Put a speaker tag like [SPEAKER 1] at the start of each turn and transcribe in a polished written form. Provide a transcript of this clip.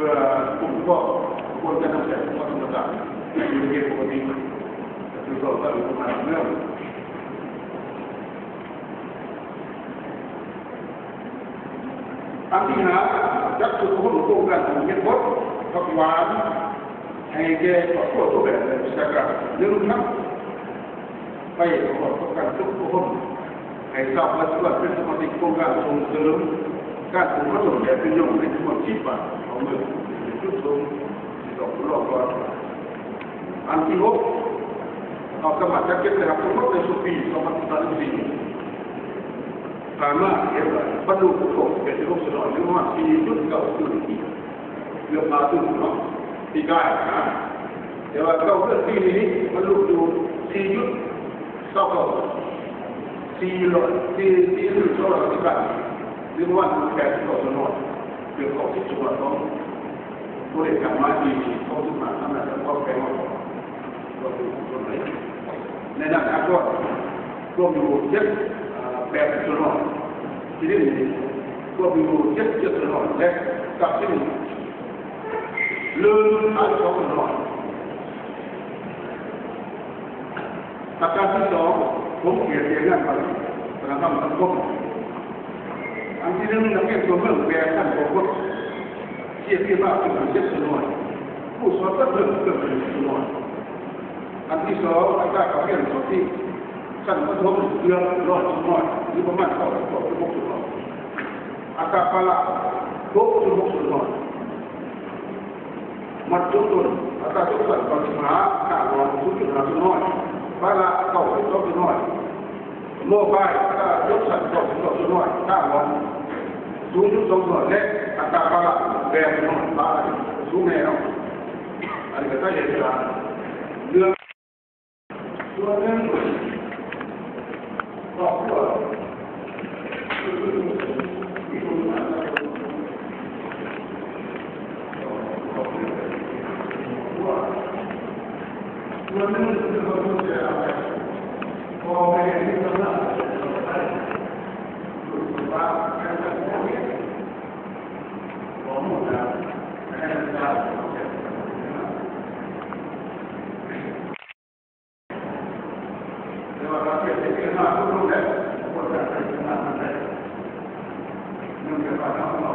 [SPEAKER 1] พื่อกลุ่มก็ควรจะนำแต่ข้อสมการอยู่ในปกติคือเราก็อยู่ประมาณเรื่องอันที่หาจักสุขภาพตัวกันของเย็นบดผักหวานให้แก่ครอบครัวทุกแบบเลยสักการเรื่องทั้งไปประกอบกับทุกคนให้ทราบว่าส่วนเป็นสมาชิกโครงการส่งเสริมการปลูกผสมแบบเป็นยงในทุกชีพของเมืองเป็นจุดสูงที่ต้องรอบก่อนอันที่หกเอาสมัครจัดเก็บนะครับทั้งหมดในสุปี2024ผ่านมาเห็นว่าบรรลุผลเป็นที่ลงสนองหรือว่า4.9จุดเกือบมาถึงเนาะปีกายนะแต่ว่าเก้าเรื่องปีนี้บรรลุอยู่4.24หรือว่าแก่ที่เราสนองเรื่องของที่จังหวัดของบริการมาดีเขาถึงมาทำงานเขาแก่ว่าเราดูคนไหนในด้านการก็ร่วมอยู่เยอะแบบสนองที่นี่ร่วมอยู่เยอะสนองและกับที่นี่เรื่องการสนองประการที่สองผมเขียนเรื่องนั้นไปประการสังคมอันที่หนึ่งนักเรียนตัวเมืองแบบท่านบอกว่าเชี่ยวที่มากเป็นเจ็ดสนวนผู้สอนก็เพิ่มเป็นสนวนอันที่สองอาจารย์เขาเรียนสอนที่ชั้นมัธยมเรื่องร้อยสนวนหรือประมาณ6 สนวนอาจารย์พละ6 สนวนมัดจุดต้นอาจารย์ทุกส่วนก่อนสิมาข่าวร้อน0.5 สนวนพละ9.2 สนวนโลบายก็ยกสัน2.2 สนวนข่าวร้อน0.2 สนวนและอาจารย์พละแบบสนวนบายสูงแนวอันนี้ก็จะเห็นว่าเรื่องส่วนหนึ่งครอบครัวส่วนหนึ่งคือคนที่จะพอไปที่ตลาดดูว่าการจัดการของหมู่บ้านการจัดการแต่ว่าเราเปลี่ยนเป็นมาทุกรูปแบบคนละเป็นมาได้เนื่องจากว่าเรา